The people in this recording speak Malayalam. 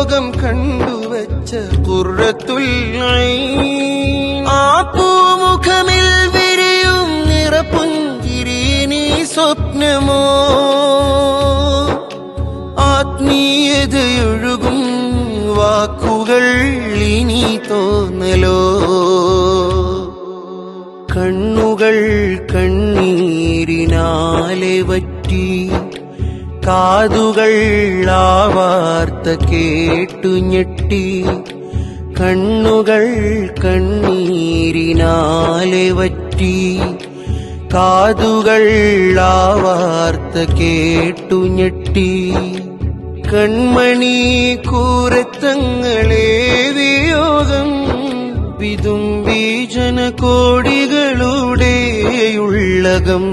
ലോകം കണ്ടുവച്ച ഖുർറത്തുൽ ഐൻ. ആ പൂമുഖമിൽ വിരിയും നിറപുഞ്ചിരി നീ സ്വപ്നമോ, ആത്മീയതയൊഴുകും വാക്കുകൾ ഇനി തോന്നലോ. കണ്ണുകൾ കണ്ണീരിനാലെ വറ്റി, കാതുകൾ ആ വാർത്ത കേട്ടു ഞെട്ടി. കണ്ണുകൾ കണ്ണീരിനാലെ വറ്റി, കാതുകൾ ആ വാർത്ത കേട്ടു ഞെട്ടി. കൺമണി കൂരത്തങ്ങളെ വിയോഗം വിതുമ്പി ജനകോടികളുടെ ഉള്ളകം.